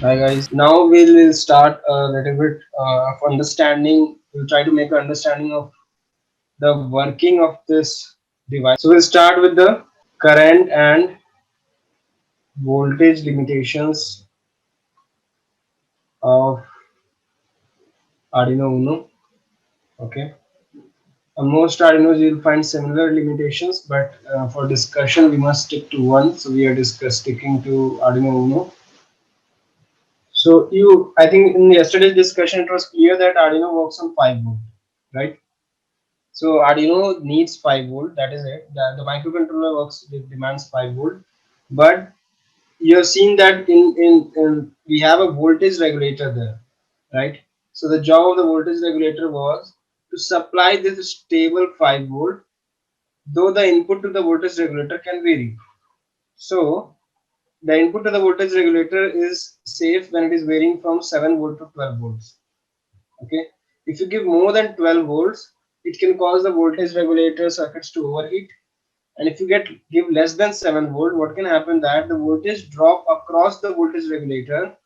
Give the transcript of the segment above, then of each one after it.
Hi guys. Now we'll start a little bit of understanding. We'll try to make an understanding of the working of this device. So we'll start with the current and voltage limitations of Arduino Uno. Okay. On most Arduinos you'll find similar limitations, but for discussion we must stick to one. So we are sticking to Arduino Uno. So I think in yesterday's discussion it was clear that Arduino works on 5 volt, right? So Arduino needs 5 volt. That is it. The microcontroller demands 5 volt, but you're seeing that in we have a voltage regulator there, right? So the job of the voltage regulator was to supply this stable 5 volt, though the input to the voltage regulator can vary. So the input to the voltage regulator is safe when it is varying from 7 volt to 12 volts. Okay, if you give more than 12 volts, it can cause the voltage regulator circuits to overheat. And if you give less than 7 volt, what can happen that the voltage drop across the voltage regulator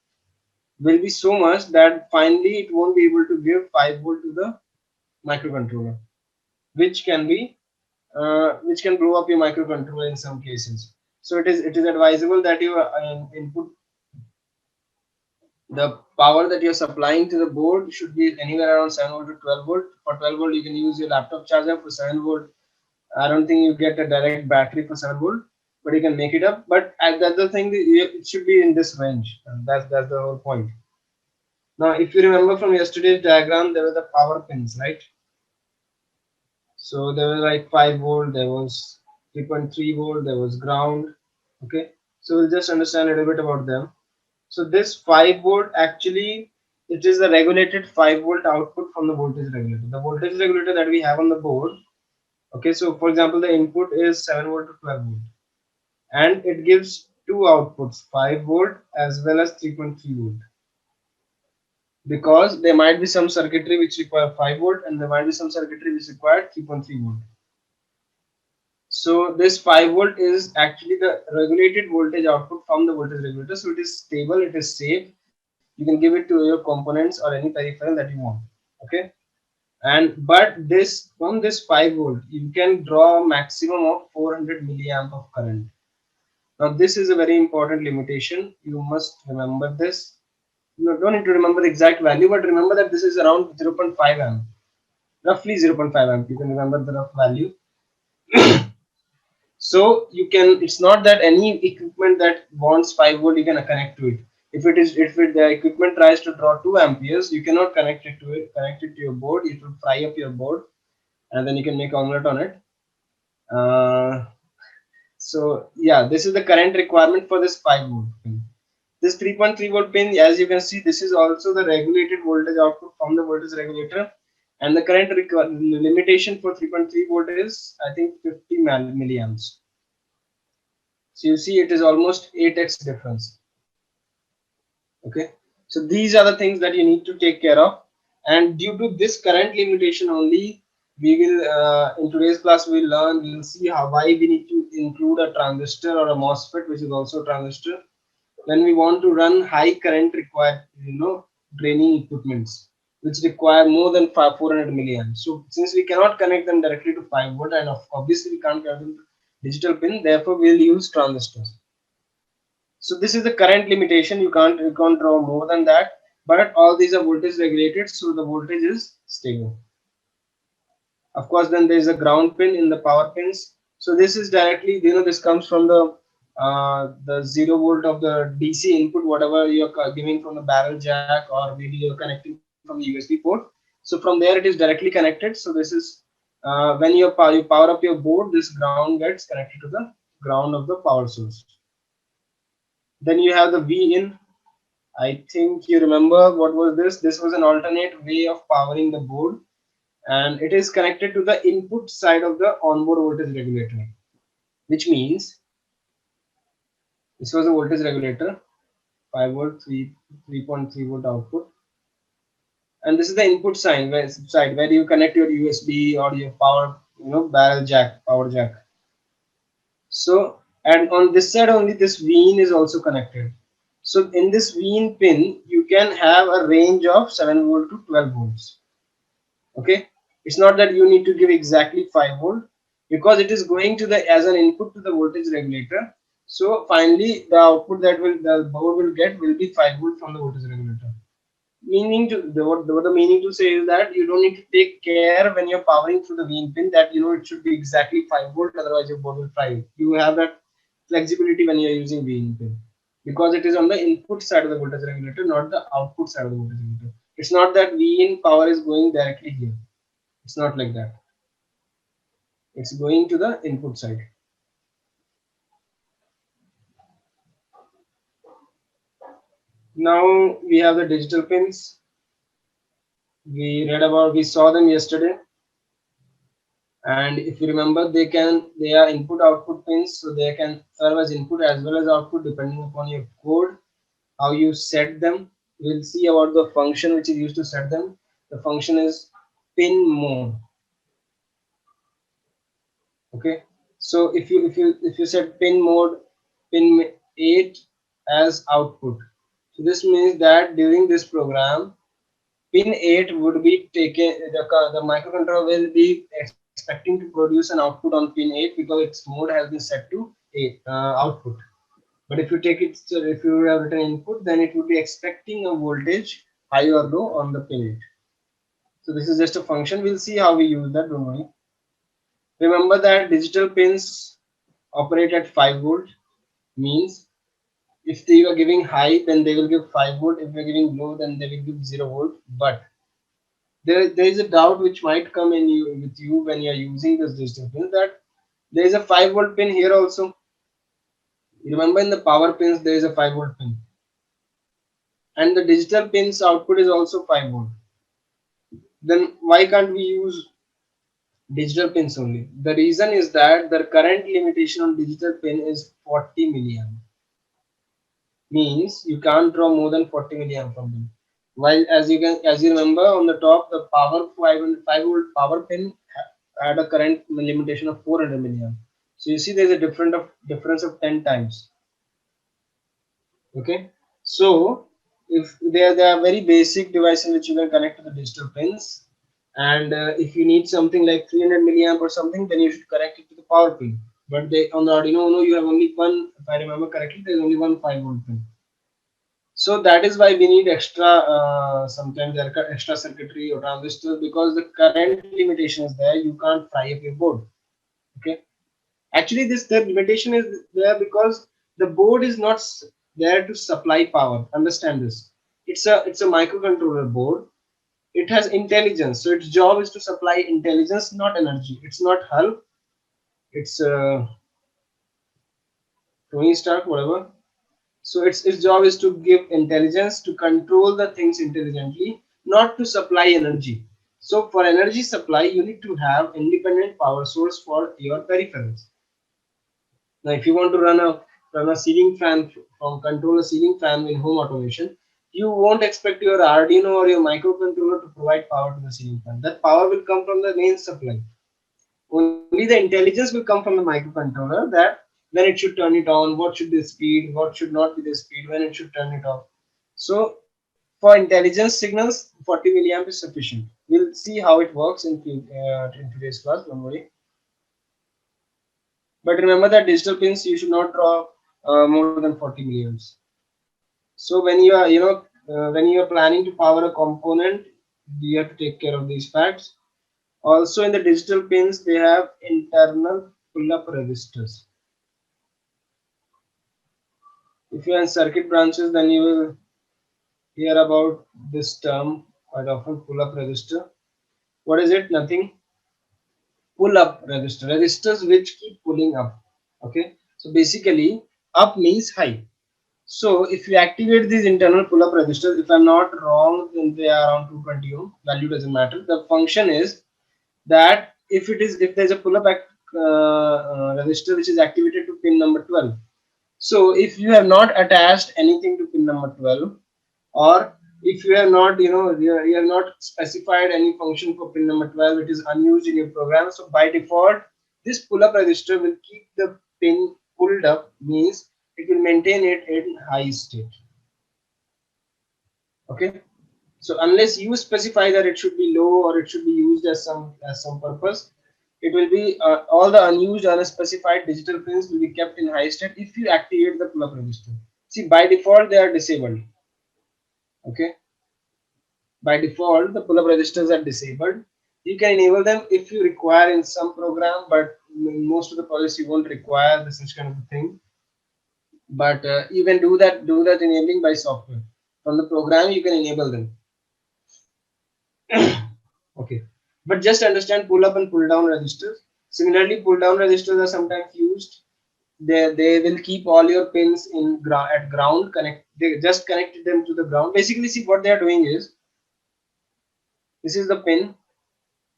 will be so much that finally it won't be able to give 5 volt to the microcontroller, which can be which can blow up your microcontroller in some cases. So it is advisable that your input, the power that you're supplying to the board, should be anywhere around 7 volt to 12 volt. For 12 volt you can use your laptop charger. For 7 volt I don't think you get a direct battery for 7 volt, but you can make it up. But that's the thing, it should be in this range. And that's the whole point. Now, if you remember from yesterday's diagram, there were the power pins, right? So there was like 5 volt, there was 3.3 volt, there was ground. Okay, so we'll just understand a little bit about them. So this 5 volt actually, it is the regulated 5 volt output from the voltage regulator. The voltage regulator that we have on the board. Okay, so for example, the input is 7 volt to 12 volt, and it gives two outputs, 5 volt as well as 3.3 volt, because there might be some circuitry which require 5 volt and there might be some circuitry which require 3.3 volt. So this 5 volt is actually the regulated voltage output from the voltage regulator. So it is stable, it is safe. You can give it to your components or any peripheral that you want. Okay. And but this, from this 5 volt you can draw a maximum of 400 milliamp of current. Now this is a very important limitation. You must remember this. You don't need to remember the exact value, but remember that this is around 0.5 amp, roughly 0.5 amp. You can remember the rough value. So you can. It's not that any equipment that wants 5 volt you can connect to it. If the equipment tries to draw 2 amperes, you cannot connect it to it. Connect it to your board. It will fry up your board, and then you can make omelette on it. Uh, so yeah, this is the current requirement for this 5 volt pin. This 3.3 volt pin, as you can see, this is also the regulated voltage output from the voltage regulator, and the current limitation for 3.3 volt is, I think, 50 milliamps. So you see, it is almost 8x difference. Okay, so these are the things that you need to take care of, and due to this current limitation only, we will in today's class we will see how why we need to include a transistor or a MOSFET, which is also a transistor, when we want to run high current required, draining equipments which require more than 400 milliamps. So since we cannot connect them directly to 5 volt, and obviously we can't connect them to digital pin, therefore we'll use transistors. So this is the current limitation. You can't draw more than that, but all these are voltage regulated, so the voltage is stable. Of course, then there is a ground pin in the power pins. So this is directly, this comes from the 0 volt of the DC input, whatever you're giving from the barrel jack, or maybe you're connecting from the USB port. So from there it is directly connected. So this is when you power up your board, this ground gets connected to the ground of the power source. Then you have the V in. I think you remember what was this. This was an alternate way of powering the board, and it is connected to the input side of the onboard voltage regulator, which means this was a voltage regulator, 5 volt, 3.3 volt output, and this is the input side where you connect your USB or your power, barrel jack, power jack. So, and on this side only, this VIN is also connected. So in this VIN pin, you can have a range of 7 volt to 12 volts. Okay, it's not that you need to give exactly 5 volt, because it is going to the as an input to the voltage regulator. So finally, the output that will the board will get will be 5 volt from the voltage regulator. Meaning to what the meaning to say is that you don't need to take care when you're powering through the VIN pin that it should be exactly 5 volt, otherwise your board will fry. You have that flexibility when you're using VIN pin, because it is on the input side of the voltage regulator, not the output side of the voltage regulator. It's not that VIN power is going directly here. It's not like that. It's going to the input side. Now we have the digital pins. We saw them yesterday. And if you remember, they are input output pins, so they can serve as input as well as output depending upon your code, how you set them. We'll see about the function which is used to set them. The function is pin mode. Okay, so if you set pin mode, pin 8 as output, so this means that during this program, pin 8 would be taken, the microcontroller will be expecting to produce an output on pin 8 because its mode has been set to 8 output. But if you take it, so if you have written input, then it would be expecting a voltage high or low on the pin 8. So this is just a function. We'll see how we use that. Don't worry. Remember that digital pins operate at 5 volt, means if they are giving high, then they will give 5 volt. If you're giving low, then they will give 0 volt. But there is a doubt which might come in you with you when you are using this digital pin, that there is a 5 volt pin here also. You remember in the power pins there is a 5 volt pin, and the digital pins output is also 5 volt. Then why can't we use digital pins only? The reason is that the current limitation on digital pin is 40 milliamp, means you can't draw more than 40 milliamp from them. While as you remember on the top, the power 5 volt power pin had a current limitation of 400 milliamp. So you see there's a difference of 10 times. Okay, so if they are very basic devices which you can connect to the digital pins, and if you need something like 300 milliamp or something, then you should connect it to the power pin. But they on the Arduino Uno you have only one. If I remember correctly, there's only one 5 volt pin. So that is why we need extra, sometimes there are extra circuitry or transistors, because the current limitation is there. You can't fry up your board. Okay, actually the limitation is there because the board is not there to supply power. Understand this. It's a microcontroller board. It has intelligence, so its job is to supply intelligence, not energy. It's not Hulk. It's Tony Stark, whatever. So its job is to give intelligence, to control the things intelligently, not to supply energy. So for energy supply, you need to have independent power source for your peripherals. Now, if you want to run a ceiling fan from control a ceiling fan in home automation, you won't expect your Arduino or your microcontroller to provide power to the ceiling fan. That power will come from the main supply. Only the intelligence will come from the microcontroller, that when it should turn it on, what should be the speed, what should not be the speed, when it should turn it off. So for intelligence signals, 40 milliamp is sufficient. We'll see how it works in today's class. Don't worry. But remember that digital pins you should not draw more than 40 milliamps. So when you are planning to power a component, you have to take care of these facts. Also in the digital pins, they have internal pull-up resistors. If you are in circuit branches, then you will hear about this term quite often, pull-up resistor. What is it? Nothing. Pull-up resistor. Resistors which keep pulling up. Okay. So basically, up means high. So if you activate these internal pull-up resistors, if I'm not wrong, then they are around 220 ohm. Value doesn't matter. The function is that if there's a pull-up resistor which is activated to pin number 12. So if you have not attached anything to pin number 12, or if you have not, you have not specified any function for pin number 12, it is unused in your program. So by default, this pull-up resistor will keep the pin pulled up, means it will maintain it in high state. Okay, so unless you specify that it should be low or it should be used as some purpose, it will be all the unused unspecified digital pins will be kept in high state if you activate the pull-up register. See, by default they are disabled. Okay, by default the pull-up registers are disabled. You can enable them if you require in some program, but in most of the projects you won't require this such kind of thing. But you can do that enabling by software. From the program you can enable them. Okay, but just understand pull up and pull down registers. Similarly, pull down registers are sometimes used. They will keep all your pins at ground connect. They just connected them to the ground. Basically, see what they are doing is, this is the pin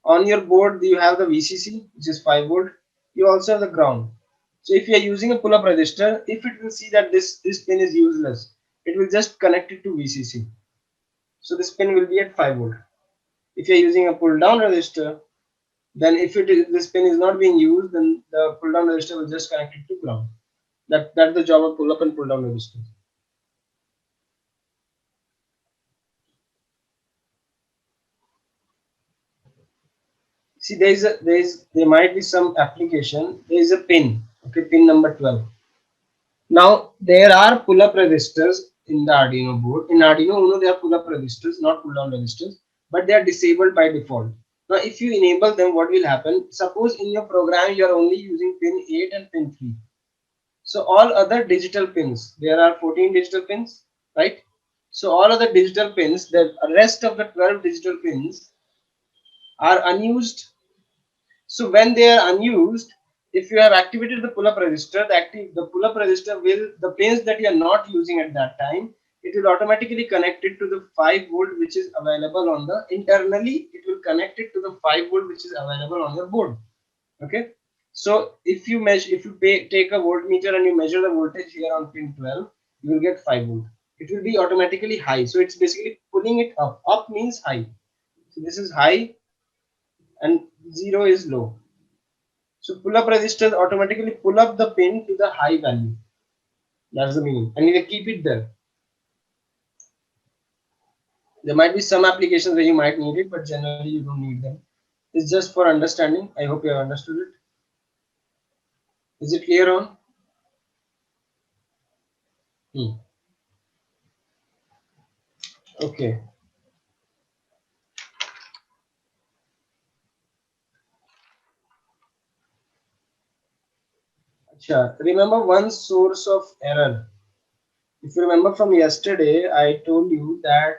on your board. You have the VCC, which is 5 volt. You also have the ground. So if you are using a pull up register, if it will see that this pin is useless, it will just connect it to VCC. So this pin will be at 5 volt. If you are using a pull down register, then if this pin is not being used, then the pull down register will just connect it to ground. That's the job of pull up and pull down register. See, there might be some application. There is a pin. Okay, pin number 12. Now there are pull up registers in the Arduino board. In Arduino Uno, there are pull up registers, not pull down registers, but they are disabled by default. Now, if you enable them, what will happen? Suppose in your program you are only using pin 8 and pin 3. So all other digital pins, there are 14 digital pins, right? So all other digital pins, the rest of the 12 digital pins are unused. So when they are unused, if you have activated the pull-up register, the pull-up register will, the pins that you are not using at that time, it will automatically connect it to the 5 volt which is available on the, internally it will connect it to the 5 volt which is available on your board. Okay, so if you measure, if you take a voltmeter and you measure the voltage here on pin 12, you will get 5 volt. It will be automatically high, so it's basically pulling it up means high. So this is high and 0 is low. So pull up resistors automatically pull up the pin to the high value. That's the meaning, and you keep it there. There might be some applications where you might need it, but generally you don't need them. It's just for understanding. I hope you have understood it. Is it clear on? Hmm. Okay. Acha. Remember one source of error. If you remember from yesterday, I told you that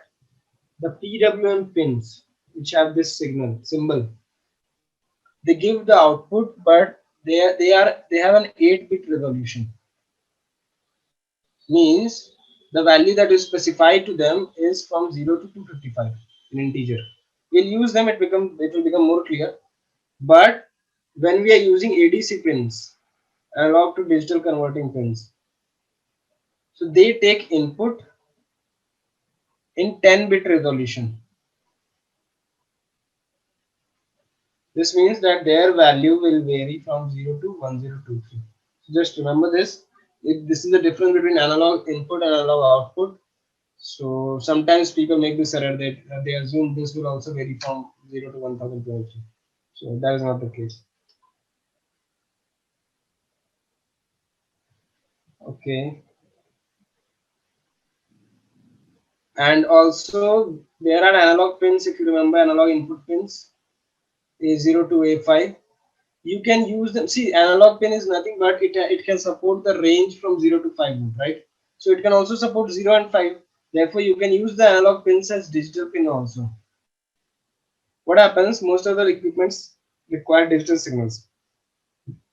the PWM pins, which have this signal symbol, they give the output, but they have an 8-bit resolution. Means the value that is specified to them is from 0 to 255 in integer. We'll use them, it will become more clear. But when we are using ADC pins, analog to digital converting pins, so they take input in 10-bit resolution. This means that their value will vary from 0 to 1023. So just remember this. This is the difference between analog input and analog output. So sometimes people make this error that they assume this will also vary from 0 to 1023. So that is not the case. Okay. And also there are analog pins, if you remember, analog input pins A0 to A5. You can use them. See, analog pin is nothing but it can support the range from 0 to 5 volt, right? So it can also support 0 and 5. Therefore, you can use the analog pins as digital pin also. What happens? Most of the equipments require digital signals.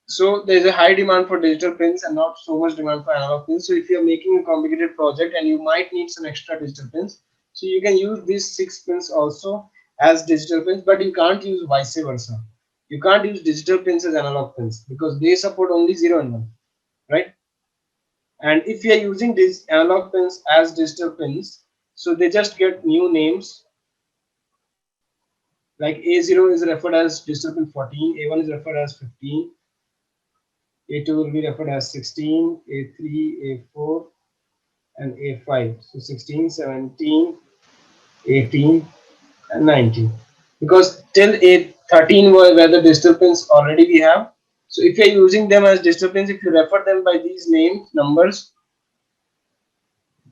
So there is a high demand for digital pins and not so much demand for analog pins. So if you are making a complicated project and you might need some extra digital pins, so you can use these 6 pins also as digital pins, but you can't use vice versa. You can't use digital pins as analog pins because they support only 0 and 1, right? And if you are using these analog pins as digital pins, so they just get new names. Like A0 is referred as digital pin 14, A1 is referred as 15, A2 will be referred as 16, A3, A4, and A5. So 16, 17. 18 and 19, because till 8 13 were the digital pins already we have. So if you're using them as digital pins, if you refer them by these names numbers,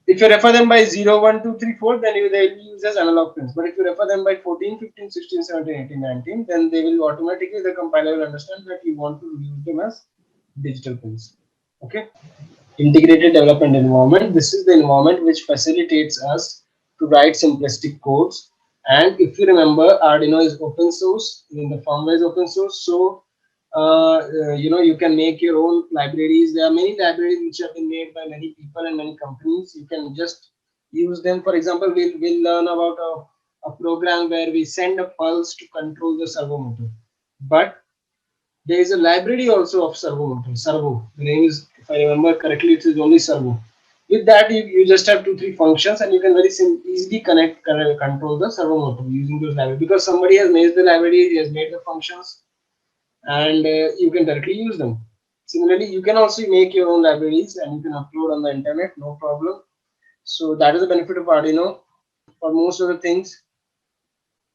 if you refer them by 0 1 2 3 4, then they'll be used as analog pins. But if you refer them by 14 15 16 17 18 19, then they will automatically, the compiler will understand that you want to use them as digital pins. Okay. Integrated development environment. This is the environment which facilitates us to write simplistic codes. And if you remember, Arduino is open source. In the firmware is open source, so you can make your own libraries. There are many libraries which have been made by many people and many companies. You can just use them. For example, we'll learn about a program where we send a pulse to control the servo motor. But there is a library also of servo motor. Servo. The name is, if I remember correctly, it is only servo. With that, you just have 2 3 functions, and you can very easily control the servo motor using those libraries, because somebody has made the library, he has made the functions, and you can directly use them. Similarly, you can also make your own libraries and you can upload on the internet, no problem. So that is the benefit of Arduino. For most of the things,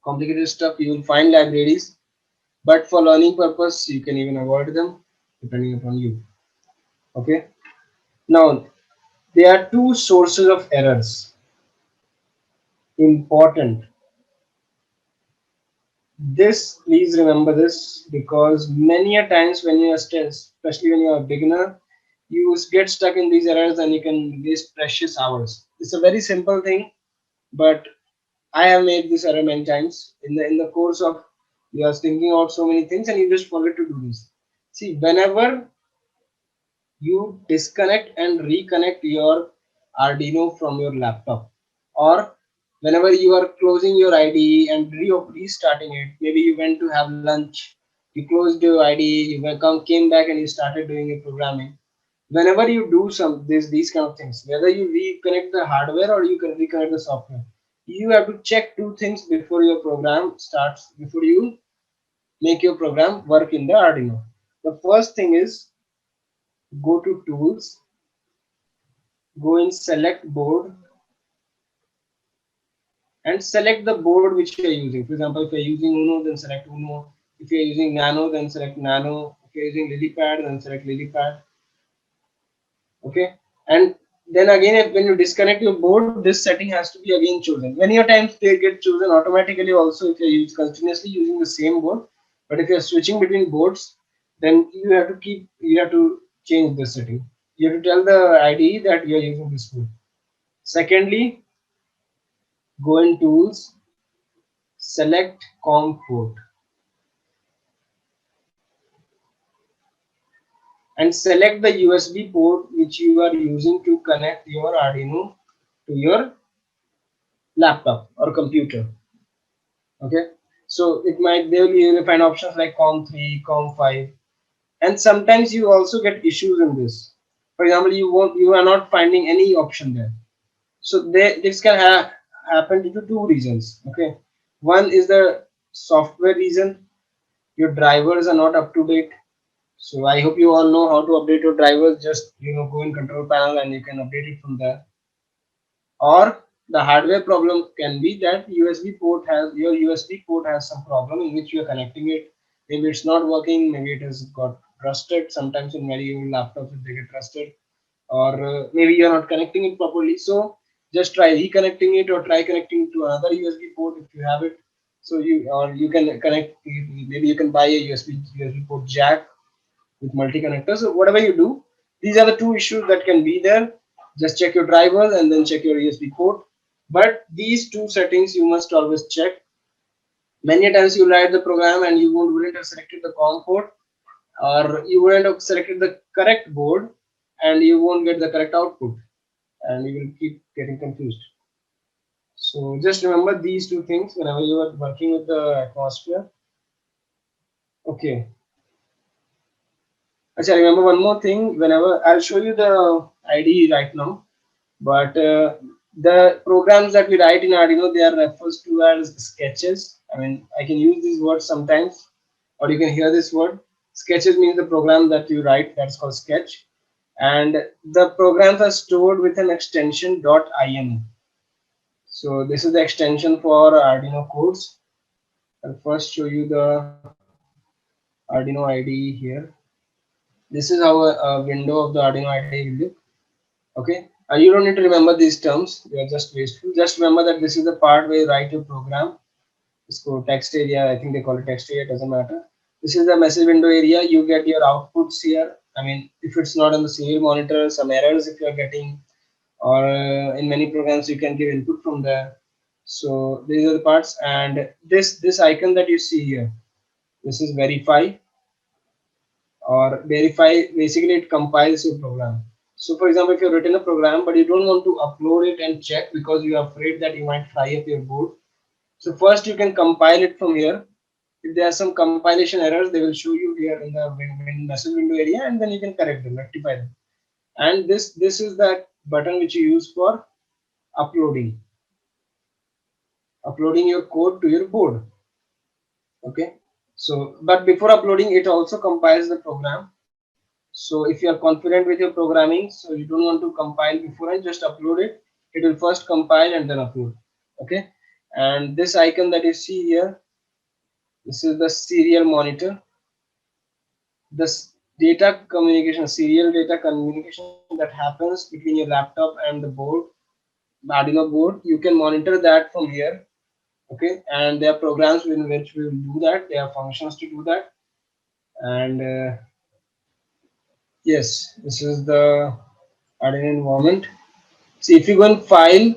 complicated stuff, you will find libraries, but for learning purpose, you can even avoid them depending upon you. Okay. Now, there are two sources of errors. Important. This, please remember this, because many a times when you are stressed, especially when you are a beginner, you get stuck in these errors and you can waste precious hours. It's a very simple thing, but I have made this error many times in the course of, you are thinking out so many things and you just forget to do this. See, whenever you disconnect and reconnect your Arduino from your laptop, or whenever you are closing your IDE and restarting it, maybe you went to have lunch, you closed your IDE, came back and you started doing your programming. Whenever you do these kind of things, whether you reconnect the hardware or you can reconnect the software, you have to check two things before your program starts, before you make your program work in the Arduino. The first thing is, go to tools, go in select board, and select the board which you are using. For example, if you're using Uno, then select Uno. If you're using Nano, then select Nano. If you're using LilyPad, then select LilyPad. Okay. And then again, when you disconnect your board, this setting has to be again chosen. Many a times they get chosen automatically also if you're continuously using the same board. But if you're switching between boards, then you have to change the setting. You have to tell the IDE that you're using this board. Secondly, go in tools, select COM port, and select the USB port which you are using to connect your Arduino to your laptop or computer. Okay, so it might, there will you find options like COM3, COM5, and sometimes you also get issues in this. For example, you are not finding any option there. So this can happen due to two reasons. Okay, one is the software reason. Your drivers are not up to date. So I hope you all know how to update your drivers. Just go in control panel and you can update it from there. Or the hardware problem can be that your USB port has some problem in which you are connecting it. Maybe it's not working. Maybe it has got rusted. Sometimes in very old laptops they get rusted, or maybe you're not connecting it properly. So just try reconnecting it or try connecting it to another USB port if you have it. So you can connect. Maybe you can buy a USB port jack with multi-connectors. So whatever you do, these are the two issues that can be there. Just check your drivers and then check your USB port. But these two settings you must always check. Many times you write the program and you wouldn't have selected the COM port, or you wouldn't have selected the correct board, and you won't get the correct output, and you will keep getting confused. So just remember these two things whenever you are working with the atmosphere. Okay. Actually, remember one more thing. Whenever I'll show you the IDE right now, but the programs that we write in Arduino, they are referred to as sketches. I mean, I can use these words sometimes, or you can hear this word. Sketches means the program that you write, that's called sketch, and the programs are stored with an extension .ini. So this is the extension for Arduino codes. I'll first show you the Arduino IDE here. This is how a window of the Arduino IDE will look. Okay, you don't need to remember these terms, they are just wasteful. Just remember that this is the part where you write your program. It's called text area, I think they call it text area, doesn't matter. This is the message window area. You get your outputs here. I mean, if it's not on the serial monitor, some errors if you are getting, or in many programs you can give input from there. So these are the parts, and this icon that you see here, this is verify. Or verify, basically it compiles your program. So for example, if you've written a program but you don't want to upload it and check because you are afraid that you might fry up your board, so first you can compile it from here. If there are some compilation errors, they will show you here in the message window area, and then you can correct them, rectify them. And this is the button which you use for uploading uploading your code to your board. Okay, so but before uploading, it also compiles the program. So if you are confident with your programming, so you don't want to compile before and just upload it, it will first compile and then upload. Okay, and this icon that you see here, this is the serial monitor. This data communication, serial data communication that happens between your laptop and the board, Arduino board, you can monitor that from here. Okay, and there are programs in which will do that. There are functions to do that, and yes, this is the Arduino environment. See, if you go in file,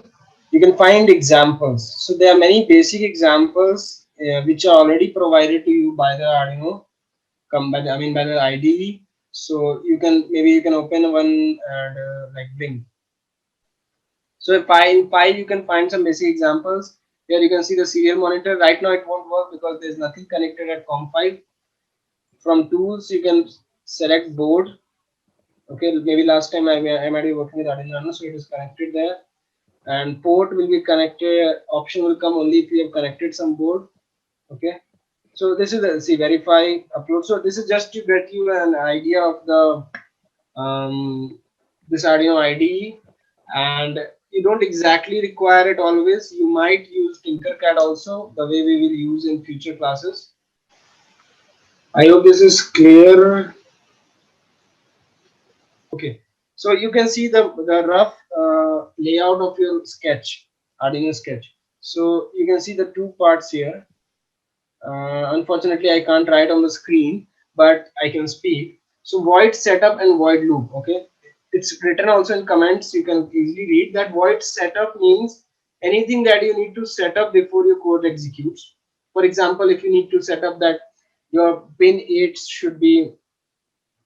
you can find examples. So there are many basic examples which are already provided to you by the Arduino, by the IDE. So you can, maybe you can open one and like Blink. So in file you can find some basic examples. Here you can see the serial monitor. Right now it won't work because there is nothing connected at COM5. From tools you can select board. Okay, maybe last time I might be working with Arduino, so it is connected there. And port will be connected, option will come only if you have connected some board. Okay, so this is the, see, verify, upload. So this is just to get you an idea of the this Arduino IDE, and you don't exactly require it always. You might use Tinkercad also, the way we will use in future classes. I hope this is clear. Okay, so you can see the rough layout of your sketch, Arduino sketch. So you can see the two parts here. Unfortunately, I can't write on the screen, but I can speak. So void setup and void loop. Okay, it's written also in comments. You can easily read that. Void setup means anything that you need to set up before your code executes. For example, if you need to set up that your pin 8 should be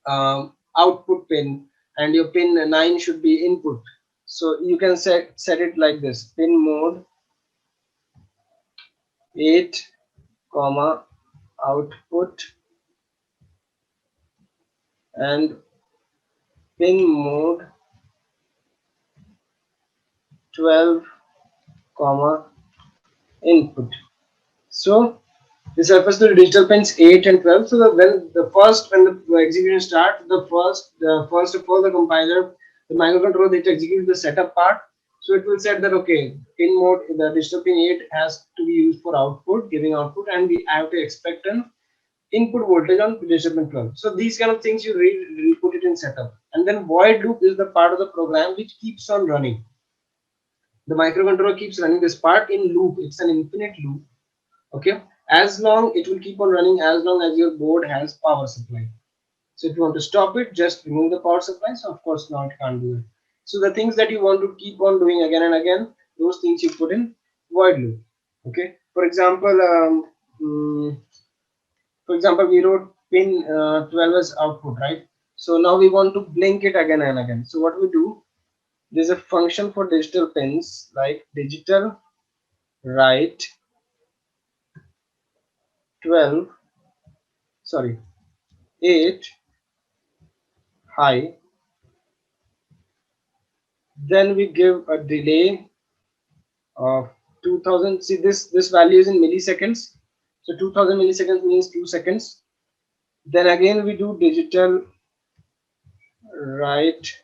output pin and your pin 9 should be input, so you can set it like this: pin mode 8 comma output, and pin mode 12 comma input. So this refers to the digital pins 8 and 12. So when the execution starts, first of all the compiler, the microcontroller that executes the setup part, so it will set that okay, pin mode, the digital pin 8 has to be used for output, giving output, and we have to expect an input voltage on digital pin 12. So these kind of things you put it in setup, and then void loop is the part of the program which keeps on running. The microcontroller keeps running this part in loop. It's an infinite loop. Okay, as long it will keep on running as long as your board has power supply. So if you want to stop it, just remove the power supply. So of course now it can't do it. So the things that you want to keep on doing again and again, those things you put in void loop. Okay, for example, we wrote pin 12 as output, right? So now we want to blink it again and again. So what we do, there's a function for digital pins like digital write 12, sorry, 8 high. Then we give a delay of 2000. See, this value is in milliseconds, so 2000 milliseconds means 2 seconds. Then again we do digital write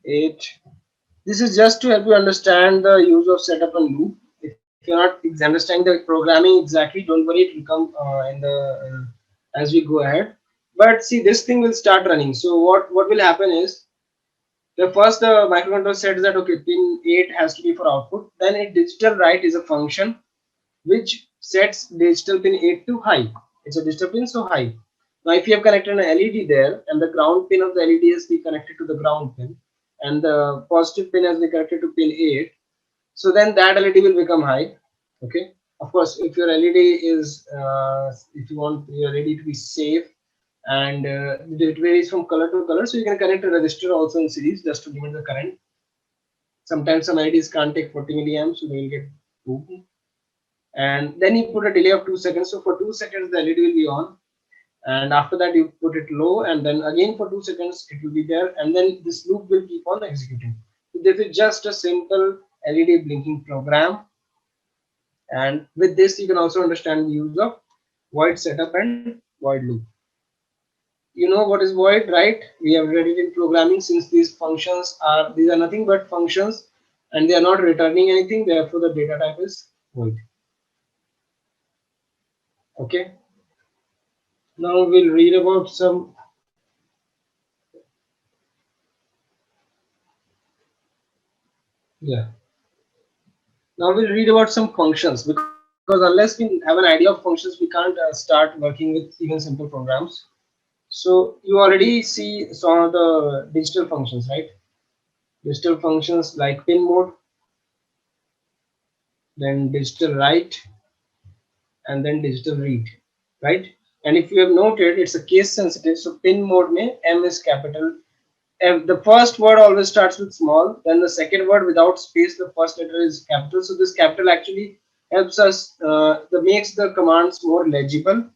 8 This is just to help you understand the use of setup and loop. If you're not understanding the programming exactly, don't worry, it will come in the as we go ahead. But see, this thing will start running. So what will happen is the microcontroller says that okay, pin 8 has to be for output. Then a digital write is a function which sets digital pin 8 to high. It's a digital pin, so high. Now, if you have connected an LED there and the ground pin of the LED is be connected to the ground pin and the positive pin has been connected to pin 8, so then that LED will become high. Okay. Of course, if your LED is, if you want your LED to be safe and it varies from color to color, so you can connect a resistor also in series just to limit the current. Sometimes some LEDs can't take 40 milliamps, so they will get pooped, and then you put a delay of 2 seconds. So for 2 seconds the LED will be on, and after that you put it low, and then again for 2 seconds it will be there, and then this loop will keep on executing. So this is just a simple LED blinking program, and with this you can also understand the use of void setup and void loop. You know what is void, right? We have read it in programming. Since these are nothing but functions and they are not returning anything, therefore the data type is void. Okay, now we'll read about some. Yeah. Now we'll read about some functions, because unless we have an idea of functions, we can't start working with even simple programs. So you already see some of the digital functions, right? Digital functions like pin mode, then digital write, and then digital read, right? And if you have noted, it's a case sensitive. So pin mode may M is capital. The first word always starts with small, then the second word without space, the first letter is capital. So this capital actually helps us, that makes the commands more legible.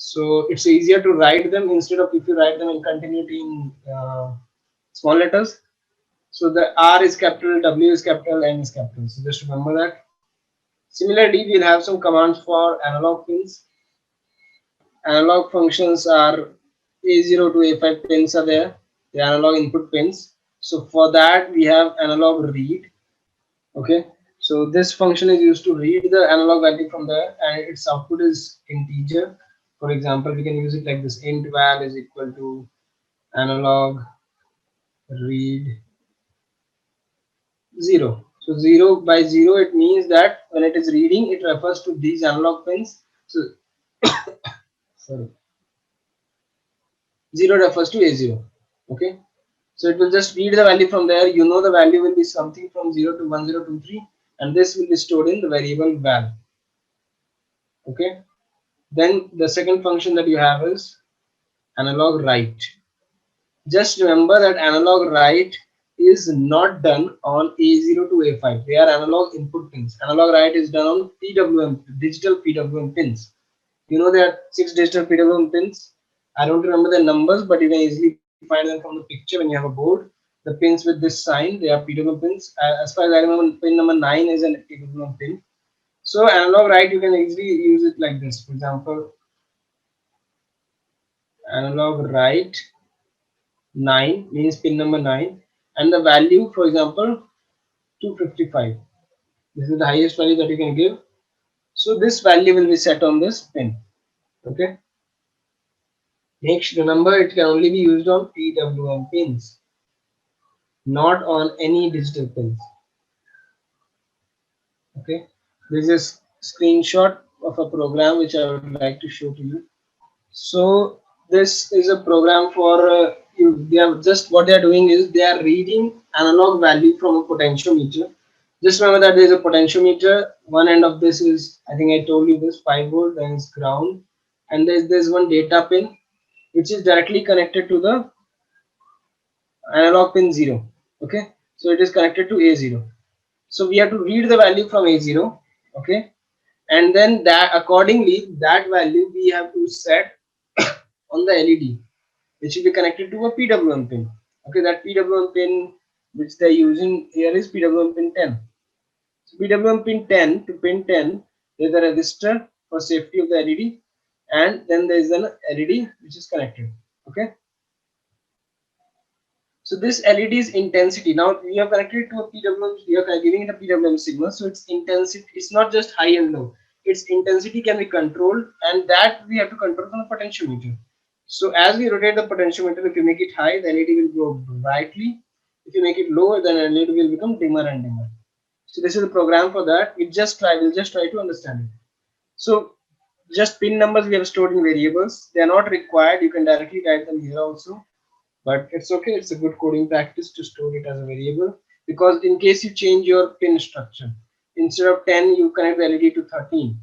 So it's easier to write them instead of if you write them in continuity in small letters. So the R is capital, W is capital, N is capital. So just remember that. Similarly, we'll have some commands for analog pins. Analog functions are A0 to A5 pins are there, the analog input pins. So for that we have analog read. Okay, so this function is used to read the analog value from there, and its output is integer. For example, we can use it like this: int val is equal to analog read 0. So 0 by 0, it means that when it is reading, it refers to these analog pins. So sorry, 0 refers to A0. Okay, so it will just read the value from there. You know the value will be something from 0 to 1023, and this will be stored in the variable val. Okay, then the second function that you have is analog write. Just remember that analog write is not done on A0 to A5. They are analog input pins. Analog write is done on PWM, digital PWM pins. You know there are 6 digital PWM pins. I don't remember the numbers, but you can easily find them from the picture when you have a board. The pins with this sign, they are PWM pins. As far as I remember, pin number 9 is an PWM pin. So analog write, you can easily use it like this. For example, analog write 9 means pin number 9, and the value, for example, 255. This is the highest value that you can give. So this value will be set on this pin. Okay. Remember, it can only be used on PWM pins, not on any digital pins. Okay. This is screenshot of a program which I would like to show to you. So this is a program for you. They are just what they are doing is they are reading analog value from a potentiometer. Just remember that there is a potentiometer. One end of this is, I think I told you this, 5 volt, then it's ground, and there's one data pin which is directly connected to the analog pin 0. Okay, so it is connected to A0. So we have to read the value from A0. Okay, and then that accordingly that value we have to set on the LED, which will be connected to a PWM pin. Okay, that PWM pin which they're using here is PWM pin 10. So PWM pin 10 to pin 10, there's a resistor for safety of the LED, and then there is an LED which is connected. Okay, So this LED's intensity, now we have connected it to a PWM, we are giving it a PWM signal. So its intensity, it's not just high and low. Its intensity can be controlled, and that we have to control from the potentiometer. So as we rotate the potentiometer, if you make it high, the LED will glow brightly. If you make it lower, then LED will become dimmer and dimmer. So this is the program for that. We'll just try to understand it. So just pin numbers we have stored in variables. They are not required. You can directly write them here also, but it's okay. It's a good coding practice to store it as a variable, because in case you change your pin structure, instead of 10 you connect the LED to 13.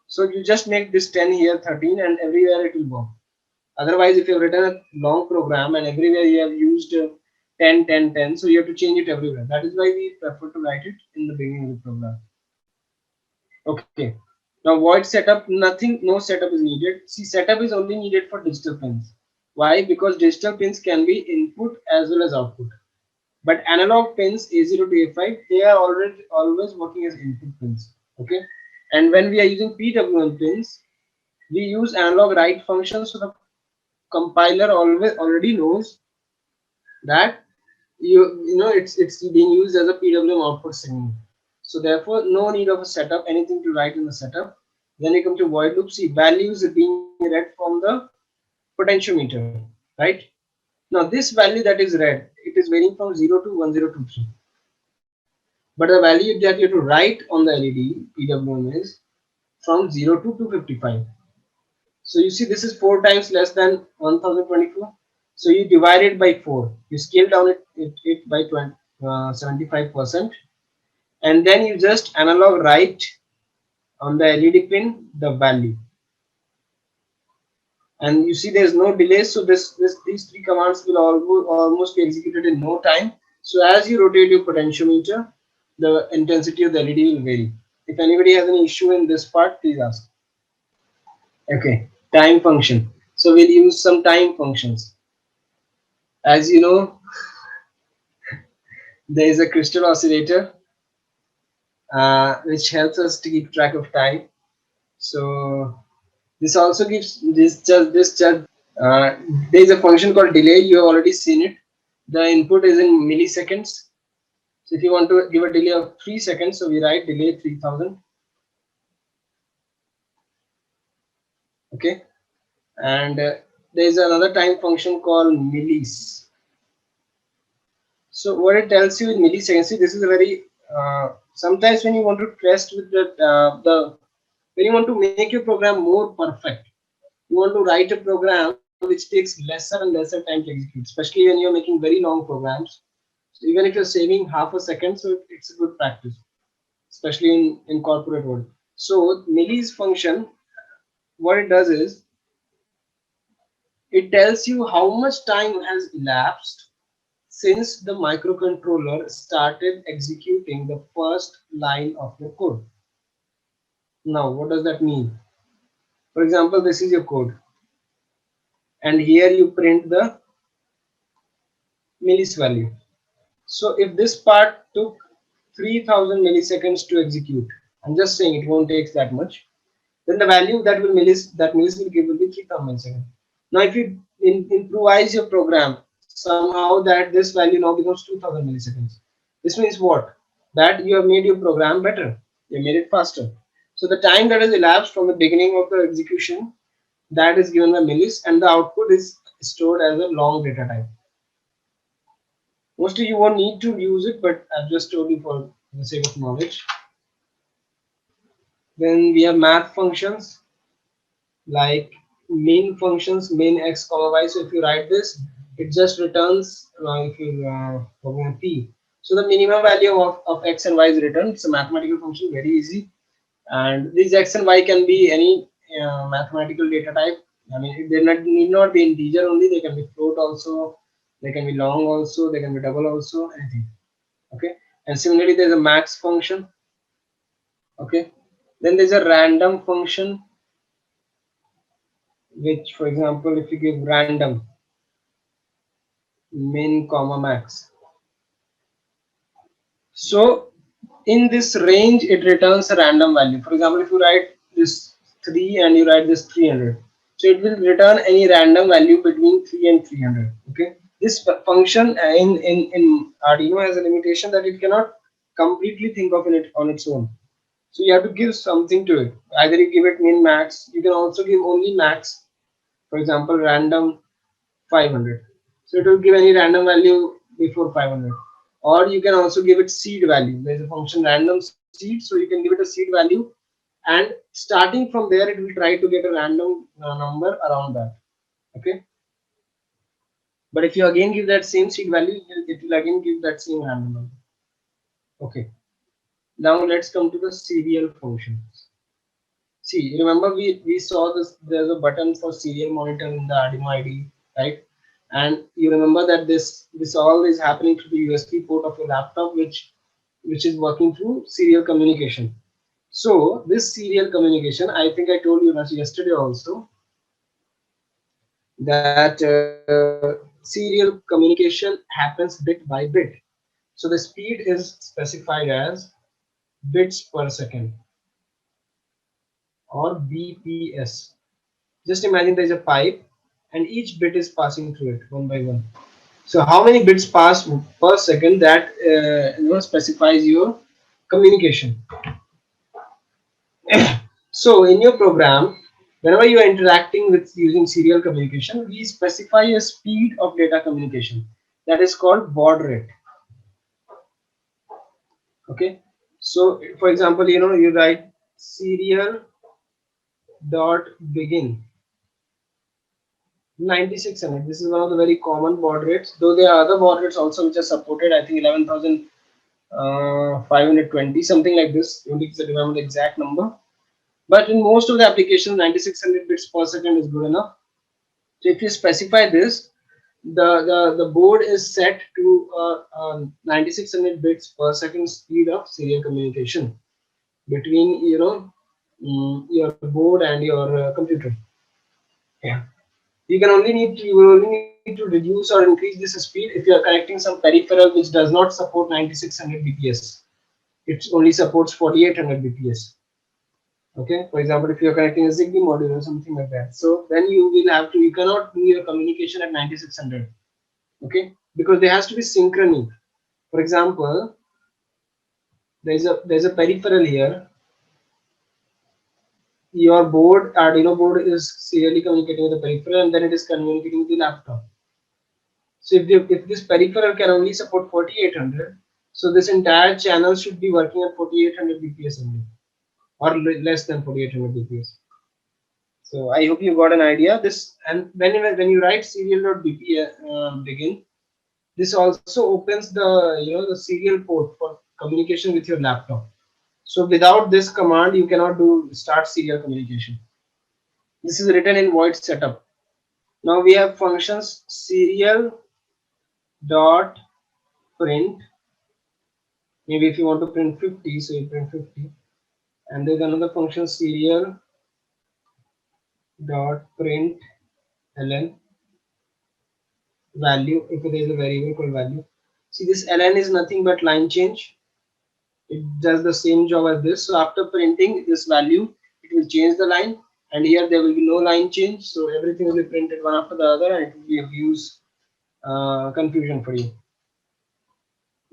So you just make this 10 here 13, and everywhere it will work. Otherwise, if you have written a long program and everywhere you have used 10 10 10, so you have to change it everywhere. That is why we prefer to write it in the beginning of the program. Okay. Now void setup, nothing, no setup is needed. See, setup is only needed for digital pins. Why? Because digital pins can be input as well as output. But analog pins A0 to A5, they are already always working as input pins. Okay. And when we are using PWM pins, we use analog write functions, so the compiler already knows that you know it's being used as a PWM output signal. So therefore, no need of a setup, anything to write in the setup. Then you come to void loop. See, values are being read from the potentiometer, right? Now this value that is read, it is varying from 0 to 1023. But the value that you have to write on the LED PWM is from 0 to 255. So you see this is 4 times less than 1024. So you divide it by 4. You scale down it by 75%, and then you just analog write on the LED pin the value. And you see there's no delay, so these three commands will almost be executed in no time. So as you rotate your potentiometer, the intensity of the LED will vary. If anybody has any issue in this part, please ask. Okay, time function. So we'll use some time functions. As you know, there is a crystal oscillator which helps us to keep track of time. So this also gives this just uh, there is a function called delay. You have already seen it. The input is in milliseconds. So if you want to give a delay of 3 seconds, so we write delay 3000. Okay, and there is another time function called millis. So what it tells you in milliseconds, see, this is a very sometimes when you want to test with the when you want to make your program more perfect, you want to write a program which takes lesser and lesser time to execute, especially when you're making very long programs. So even if you're saving half a second, so it's a good practice, especially in corporate world. So millis function, what it does is it tells you how much time has elapsed since the microcontroller started executing the first line of your code. Now, what does that mean? For example, this is your code, and here you print the millis value. So, if this part took 3000 milliseconds to execute, I'm just saying it won't take that much, then the value that millis will give will be 3000 milliseconds. Now, if you improvise your program somehow that this value now becomes 2000 milliseconds, this means what? That you have made your program better, you made it faster. So the time that has elapsed from the beginning of the execution, that is given by millis, and the output is stored as a long data type. Mostly you won't need to use it, but I've just told you for the sake of knowledge. Then we have math functions like main functions, main x comma y. So if you write this, it just returns if you program p. So the minimum value of x and y is returned. It's a mathematical function, very easy. And these x and y can be any mathematical data type. I mean, they need not be integer only. They can be float also. They can be long also. They can be double also. Anything. Okay. And similarly, there's a max function. Okay. Then there's a random function, which, for example, if you give random min comma max, so in this range it returns a random value. For example, if you write this 3 and you write this 300, so it will return any random value between 3 and 300. Okay, This function in Arduino has a limitation that it cannot completely think of it on its own. So you have to give something to it. Either you give it min max, you can also give only max, for example, random 500. So it will give any random value before 500. Or you can also give it seed value. There's a function random seed, so you can give it a seed value, and starting from there, it will try to get a random number around that. Okay. But if you again give that same seed value, it will again give that same random number. Okay. Now let's come to the serial functions. See, remember we saw this. There's a button for serial monitor in the Arduino IDE, right? And you remember that this all is happening through the USB port of your laptop, which is working through serial communication. So this serial communication, I think I told you yesterday also that serial communication happens bit by bit. So the speed is specified as bits per second, or BPS. Just imagine there is a pipe and each bit is passing through it one by one. So how many bits pass per second, that specifies your communication. So in your program, whenever you are interacting with using serial communication, we specify a speed of data communication that is called baud rate. Okay. So for example, you write serial dot begin 9600. This is one of the very common baud rates, though there are other baud rates also which are supported. I think 11,520, something like this. Don't remember the exact number. But in most of the applications, 9600 bits per second is good enough. So if you specify this, the board is set to 9600 bits per second speed of serial communication between your board and your computer. Yeah. You will only need to reduce or increase this speed if you are connecting some peripheral which does not support 9600 bps. It only supports 4800 bps. Okay, for example, if you are connecting a Zigbee module or something like that, so then you cannot do your communication at 9600. Okay, because there has to be synchrony. For example, there's a peripheral here. Your board, Arduino board, is serially communicating with the peripheral, and then it is communicating with the laptop. So if this peripheral can only support 4800, so this entire channel should be working at 4800 bps only, or less than 4800 bps. So I hope you got an idea. This, and when you write serial.bp begin, this also opens the serial port for communication with your laptop. So without this command, you cannot do start serial communication. This is written in void setup. Now we have functions serial dot print. Maybe if you want to print 50, so you print 50. And there's another function serial dot print ln value, if there is a variable called value. See, this ln is nothing but line change. It does the same job as this. So after printing this value, it will change the line, and here there will be no line change. So everything will be printed one after the other, and it will be of use confusion for you.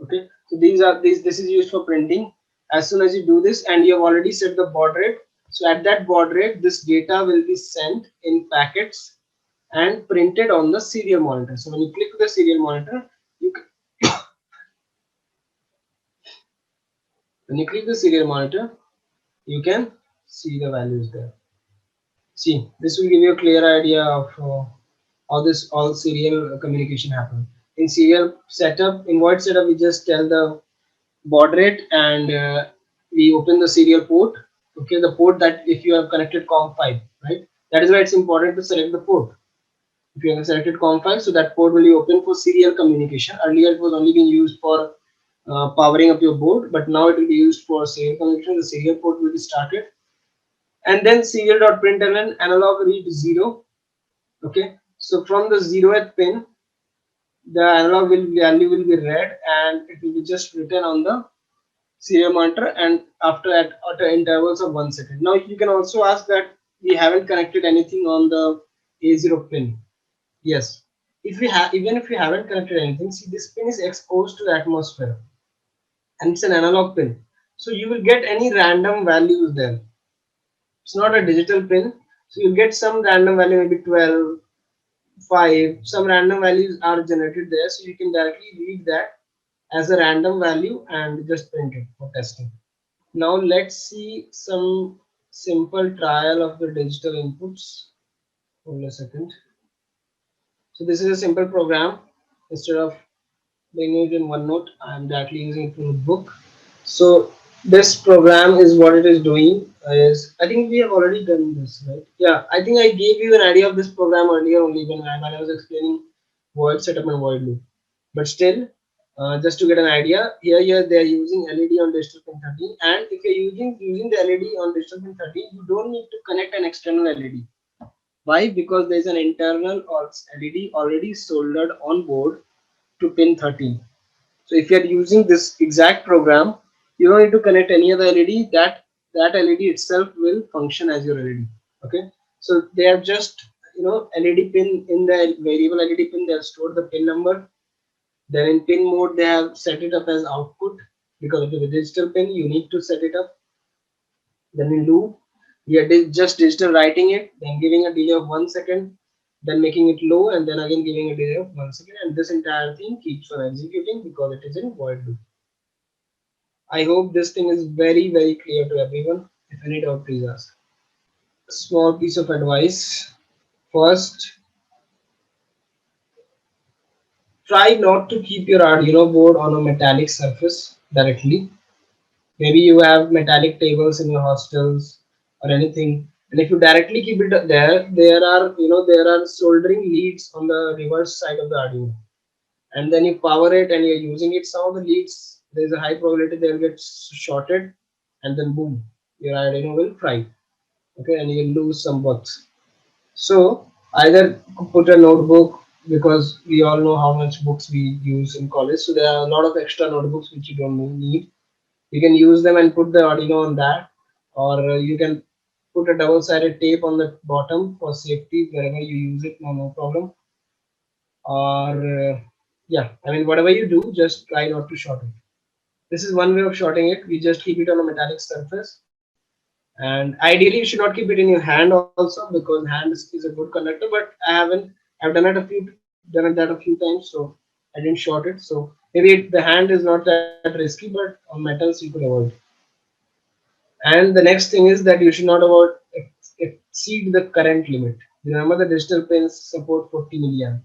Okay, so this is used for printing. As soon as you do this, and you have already set the baud rate, so at that baud rate, this data will be sent in packets and printed on the serial monitor. So when you click the serial monitor, when you click the serial monitor, you can see the values there. See, this will give you a clear idea of how this all serial communication happens. In serial setup, in void setup, we just tell the baud rate, and we open the serial port. Okay, the port that if you have connected COM5, right? That is why it's important to select the port. If you have selected COM5, so that port will be open for serial communication. Earlier, it was only being used for powering up your board, but now it will be used for serial communication. The serial port will be started, and then serial.println analog read 0. Okay, so from the 0th pin, the analog value will be read, and it will be just written on the serial monitor, and after at intervals of 1 second. Now you can also ask that we haven't connected anything on the A0 pin. Yes, If we have, even if you haven't connected anything, see this pin is exposed to the atmosphere and it's an analog pin. So you will get any random values there. It's not a digital pin. So you get some random value, maybe 12, 5, some random values are generated there. So you can directly read that as a random value and just print it for testing. Now let's see some simple trial of the digital inputs. Hold a second. So this is a simple program. Instead of doing it in OneNote, I'm directly using it from the book. So this program is what it is doing is, I think we have already done this, right? Yeah, I think I gave you an idea of this program earlier only when I was explaining void setup and void loop. But still, just to get an idea, here they are using LED on digital pin 13, and if you're using the LED on digital pin 13, you don't need to connect an external LED. Why? Because there is an internal LED already soldered on board to pin 13. So if you are using this exact program, you don't need to connect any other LED. That LED itself will function as your LED. Okay. So they have just LED pin in the variable LED pin. They have stored the pin number. Then in pin mode they have set it up as output because of the digital pin. You need to set it up. Then in loop, we are just digital writing it, then giving a delay of 1 second, then making it low, and then again giving a delay of 1 second, and this entire thing keeps on executing because it is in void loop. I hope this thing is very, very clear to everyone. If any doubt, please ask. Small piece of advice. First, try not to keep your Arduino board on a metallic surface directly. Maybe you have metallic tables in your hostels or anything, and if you directly keep it there, there are soldering leads on the reverse side of the Arduino, and then you power it and you're using it. Some of the leads, there's a high probability they'll get shorted, and then boom, your Arduino will fry. Okay, and you'll lose some bucks. So either put a notebook, because we all know how much books we use in college, so there are a lot of extra notebooks which you don't need. You can use them and put the Arduino on that, or you can put a double-sided tape on the bottom for safety wherever you use it. No problem. Or yeah, I mean, whatever you do, just try not to short it. This is one way of shorting it. We just keep it on a metallic surface, and ideally you should not keep it in your hand also, because hand is a good conductor. But I've done it done that a few times, so I didn't short it. So maybe the hand is not that risky, but on metals you could avoid. And the next thing is that you should not exceed the current limit. Remember, the digital pins support 40 milliamp.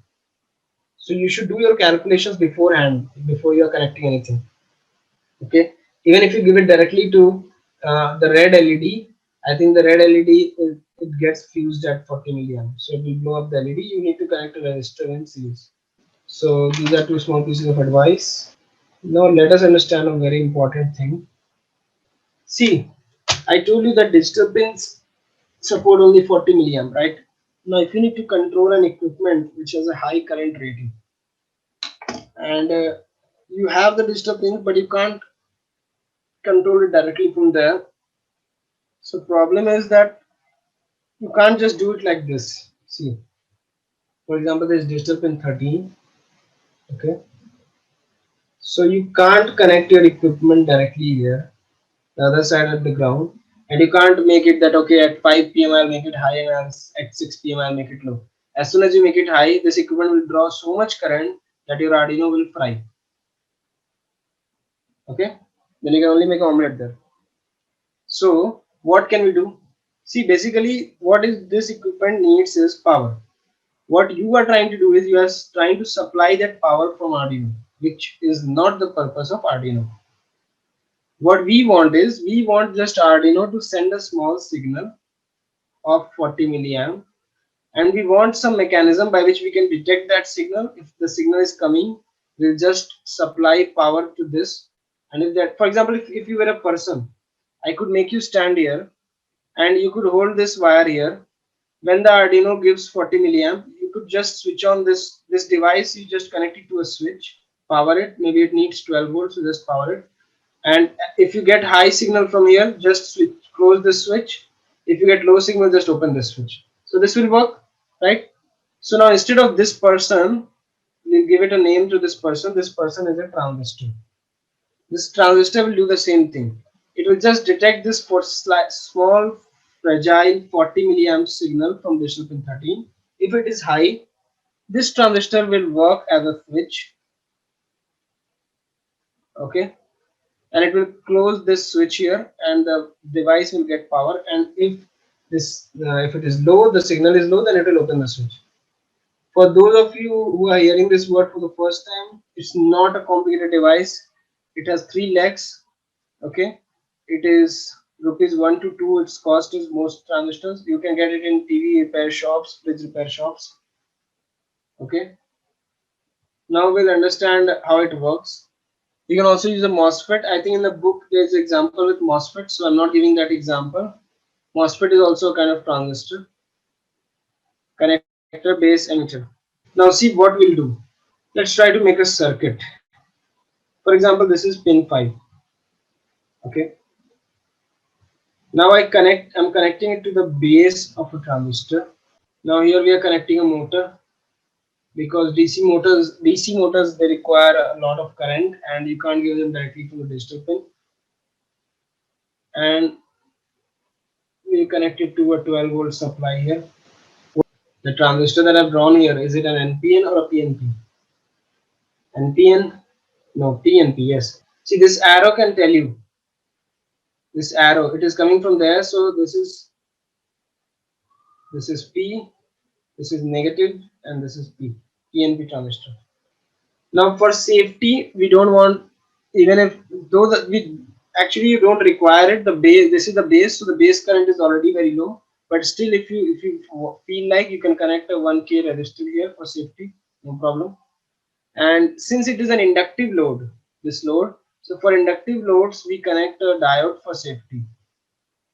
So you should do your calculations beforehand before you are connecting anything. Okay. Even if you give it directly to the red LED, I think the red LED it gets fused at 40 milliamp. So it will blow up the LED. You need to connect a resistor in series. So these are two small pieces of advice. Now let us understand a very important thing. See, I told you that digital pins support only 40 milliamp, right? Now, if you need to control an equipment which has a high current rating, and you have the digital pins, but you can't control it directly from there. So, problem is that you can't just do it like this. See, for example, this digital pin 13. Okay, so you can't connect your equipment directly here. The other side at the ground, and you can't make it that okay at 5 p.m. I'll make it high and at 6 p.m. I'll make it low. As soon as you make it high, this equipment will draw so much current that your Arduino will fry. Okay, then you can only make an omelette there. So what can we do? See, basically what is this equipment needs is power. What you are trying to do is you are trying to supply that power from Arduino, which is not the purpose of Arduino. What we want is we want just Arduino to send a small signal of 40 milliamp, and we want some mechanism by which we can detect that signal. If the signal is coming, we'll just supply power to this. And if that, for example, if you were a person, I could make you stand here and you could hold this wire here. When the Arduino gives 40 milliamp, you could just switch on this device. You just connect it to a switch, power it. Maybe it needs 12 volts, so just power it. And if you get high signal from here, just close the switch. If you get low signal, just open the switch. So this will work, right? So now instead of this person, we'll give it a name to this person. This person is a transistor. This transistor will do the same thing. It will just detect this for small, fragile 40 milliamp signal from digital pin 13. If it is high, this transistor will work as a switch, okay, and it will close this switch here, and the device will get power. And if it is low, the signal is low, then it will open the switch. For those of you who are hearing this word for the first time, it's not a complicated device. It has three legs. Okay, it is rupees 1 to 2. Its cost is most transistors. You can get it in TV repair shops, fridge repair shops. Okay, now we'll understand how it works. You can also use a MOSFET. I think in the book there's an example with MOSFET, so I'm not giving that example. MOSFET is also a kind of transistor, connector, base, emitter. Now see what we'll do. Let's try to make a circuit. For example, this is pin 5. Okay. Now I'm connecting it to the base of a transistor. Now here we are connecting a motor, because DC motors they require a lot of current and you can't give them directly from the digital pin. And we connect it to a 12-volt supply here. The transistor that I've drawn here, is it an NPN or a PNP? NPN? No, PNP, yes. See, this arrow can tell you. This arrow, it is coming from there, so this is P, this is negative, and this is P, PNP transistor. Now for safety, we don't want, even if though that we actually you don't require it, the base, this is the base, so the base current is already very low. But still, if you feel like, you can connect a 1K resistor here for safety, no problem. And since it is an inductive load, this load, so for inductive loads we connect a diode for safety.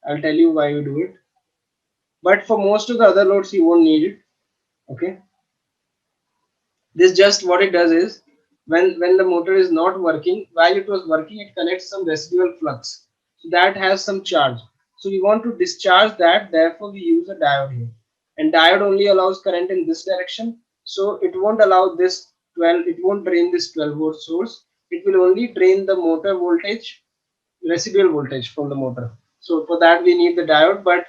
I'll tell you why we do it. But for most of the other loads you won't need it. Okay, this just what it does is, when the motor is not working, while it was working, it connects some residual flux, so that has some charge, so we want to discharge that, therefore we use a diode here. And diode only allows current in this direction, so it won't allow this 12, it won't drain this 12-volt source, it will only drain the motor voltage, residual voltage from the motor. So for that we need the diode. But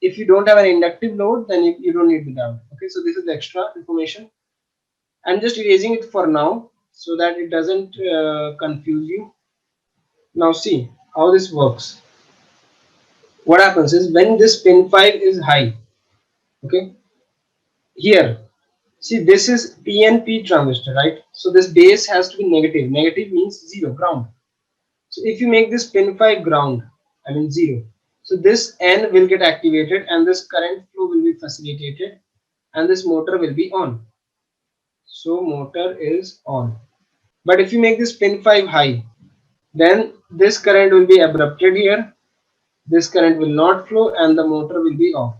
if you don't have an inductive load, then you don't need the diode. Okay, so this is the extra information. I'm just erasing it for now so that it doesn't confuse you. Now see how this works. What happens is, when this pin 5 is high, okay, here, see, this is PNP transistor, right? So this base has to be negative. Negative means zero, ground. So if you make this pin 5 ground, I mean zero, so this N will get activated and this current flow will be facilitated and this motor will be on. So motor is on. But if you make this pin 5 high, then this current will be abrupted here, this current will not flow and the motor will be off.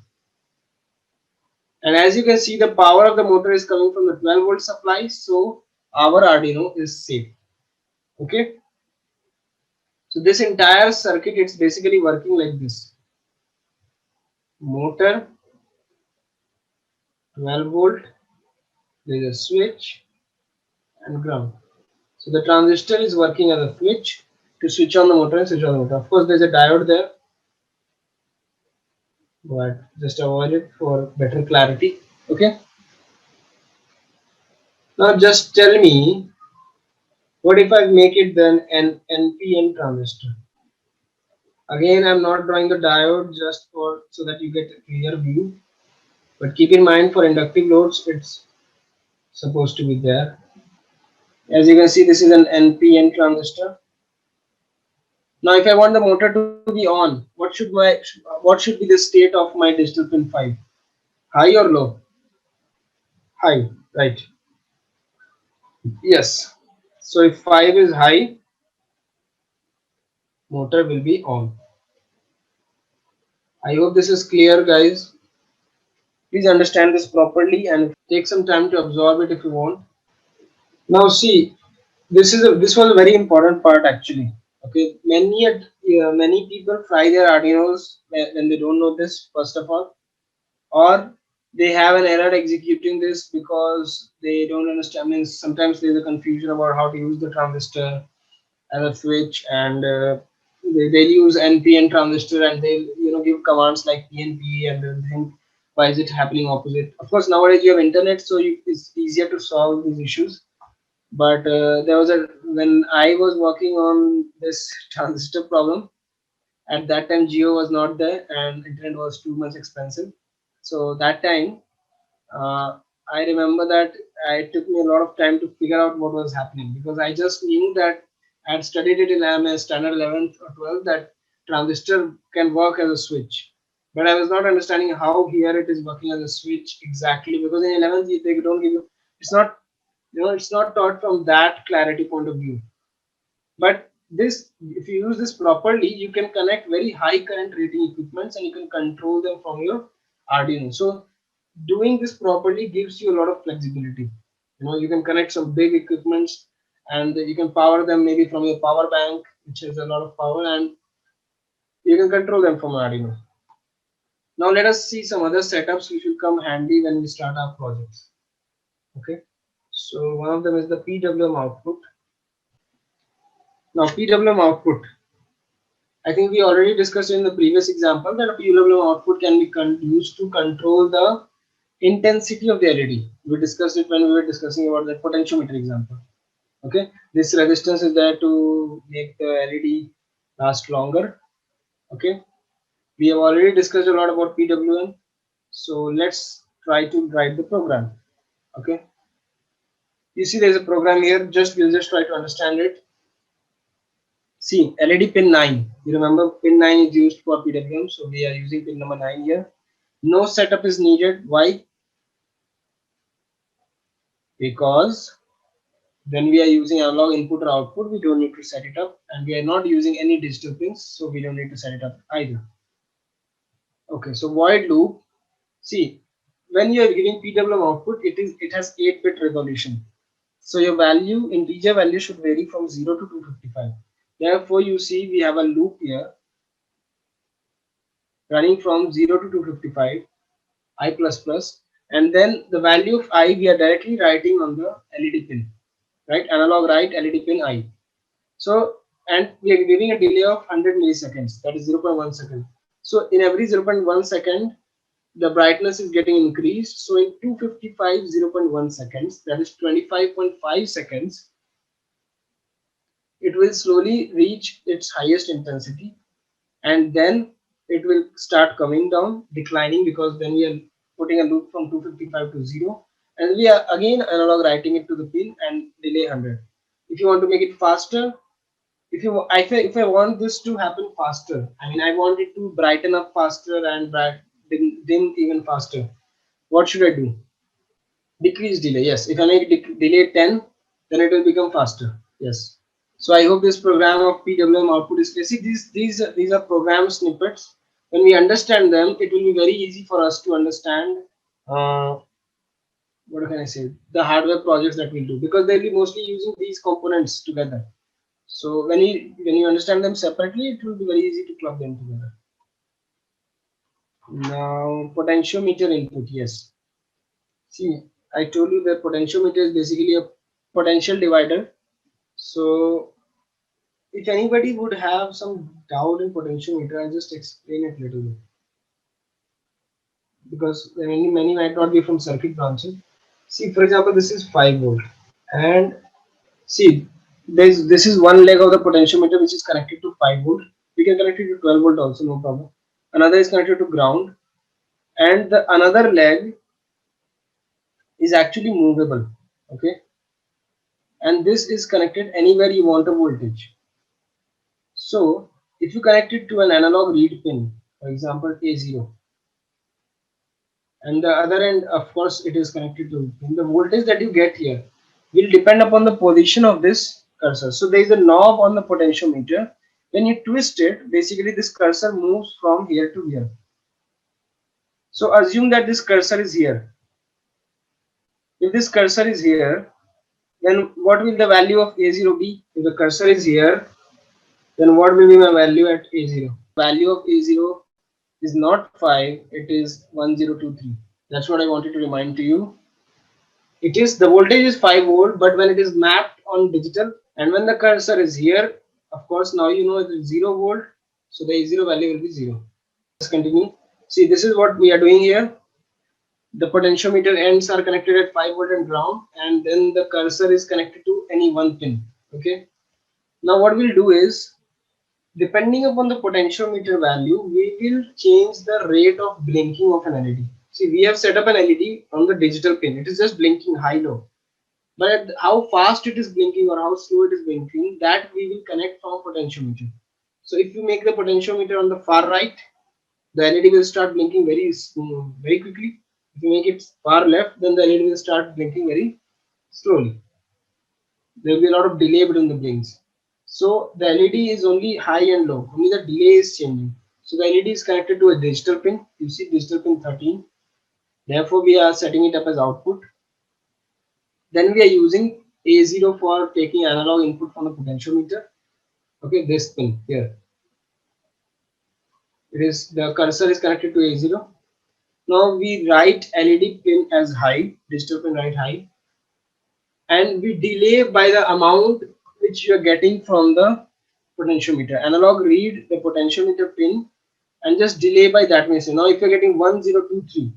And as you can see, the power of the motor is coming from the 12-volt supply, so our Arduino is safe. Okay, so this entire circuit, it's basically working like this: motor, 12-volt, there is a switch and ground. So the transistor is working as a switch to switch on the motor and switch on the motor. Of course, there's a diode there, but just avoid it for better clarity. Okay, now just tell me, what if I make it then an NPN transistor? Again, I'm not drawing the diode just for so that you get a clear view. But keep in mind, for inductive loads, it's supposed to be there. As you can see, this is an NPN transistor. Now, if I want the motor to be on, what should be the state of my digital pin 5? High or low? High, right? Yes. So if 5 is high, motor will be on. I hope this is clear, guys. Please understand this properly and take some time to absorb it if you want. Now see, this was a very important part actually. Okay, many people fry their Arduinos when they don't know this, first of all, or they have an error executing this because they don't understand. Means sometimes there's a confusion about how to use the transistor as a switch, and they use NPN transistor, and they give commands like PNP, and they think, why is it happening opposite? Of course, nowadays you have internet, so it's easier to solve these issues. But there was a when I was working on this transistor problem. At that time, Geo was not there, and internet was too much expensive. So that time, I remember that it took me a lot of time to figure out what was happening, because I just knew that I had studied it in MS standard 11th or 12th, that transistor can work as a switch. But I was not understanding how here it is working as a switch exactly, because in 11th they don't give you, it's not, it's not taught from that clarity point of view. But this, if you use this properly, you can connect very high current rating equipments, and you can control them from your Arduino. So doing this properly gives you a lot of flexibility. You can connect some big equipments, and you can power them maybe from your power bank, which has a lot of power, and you can control them from Arduino. Now let us see some other setups which will come handy when we start our projects. Okay. So one of them is the PWM output. Now PWM output, I think we already discussed in the previous example that a PWM output can be used to control the intensity of the LED. We discussed it when we were discussing about the potentiometer example. Okay, this resistance is there to make the LED last longer. Okay, we have already discussed a lot about PWM. So let's try to write the program. Okay, you see there's a program here. We'll just try to understand it. See, LED pin 9. You remember pin 9 is used for PWM, so we are using pin number 9 here. No setup is needed. Why? Because when we are using analog input or output, we don't need to set it up, and we are not using any digital pins, so we don't need to set it up either. Okay, so void loop. See, when you are giving PWM output, it has 8-bit resolution. So your value, integer value, should vary from 0 to 255. Therefore, you see we have a loop here running from 0 to 255 I plus plus, and then the value of I we are directly writing on the LED pin, right? Analog write LED pin I. So, and we are giving a delay of 100 milliseconds, that is 0.1 second. So in every 0.1 second, the brightness is getting increased. So in 255 0.1 seconds, that is 25.5 seconds, it will slowly reach its highest intensity, and then it will start coming down, declining, because then we are putting a loop from 255 to 0, and we are again analog writing it to the pin and delay 100. If you want to make it faster, if I want this to happen faster, I mean I want it to brighten up faster and dim even faster, what should I do? Decrease delay. Yes, if I make delay 10, then it will become faster. Yes. So I hope this program of PWM output is clear. See, these are program snippets. When we understand them, it will be very easy for us to understand what can I say, the hardware projects that we'll do, because they'll be mostly using these components together. So when you understand them separately, it will be very easy to club them together. Now potentiometer input, yes. See, I told you that potentiometer is basically a potential divider. So if anybody would have some doubt in potentiometer, I'll just explain it a little bit, because many might not be from circuit branches. See, for example, this is 5 volt, and see, this is one leg of the potentiometer which is connected to 5 volt. We can connect it to 12 volt also, no problem. Another is connected to ground, and the another leg is actually movable. Okay, and this is connected anywhere you want a voltage. So if you connect it to an analog read pin, for example A0, and the other end, of course, it is connected to pin, the voltage that you get here will depend upon the position of this cursor. So there is a knob on the potentiometer. When you twist it, basically this cursor moves from here to here. So assume that this cursor is here. If this cursor is here, then what will the value of A0 be? If the cursor is here, then what will be my value at A0? Value of A0 is not 5, it is 1023. That's what I wanted to remind to you. It is the voltage is 5 volt, but when it is mapped on digital and when the cursor is here, of course, now you know it is 0 volt, so the A0 value will be 0. Let's continue. See, this is what we are doing here. The potentiometer ends are connected at 5 volt and ground, and then the cursor is connected to any one pin. Okay. Now what we'll do is, depending upon the potentiometer value, we will change the rate of blinking of an LED. See, we have set up an LED on the digital pin. It is just blinking high-low. But how fast it is blinking or how slow it is blinking, that we will connect from potentiometer. So if you make the potentiometer on the far right, the LED will start blinking very quickly. If you make it far left, then the LED will start blinking very slowly. There will be a lot of delay between the blinks. So the LED is only high and low. Only the delay is changing. So the LED is connected to a digital pin. You see digital pin 13. Therefore, we are setting it up as output. Then we are using A0 for taking analog input from the potentiometer. Okay, this pin here. It is the cursor is connected to A0. Now we write LED pin as high, digital pin write high, and we delay by the amount which you are getting from the potentiometer. Analog read the potentiometer pin and just delay by that means. Now if you're getting 1023,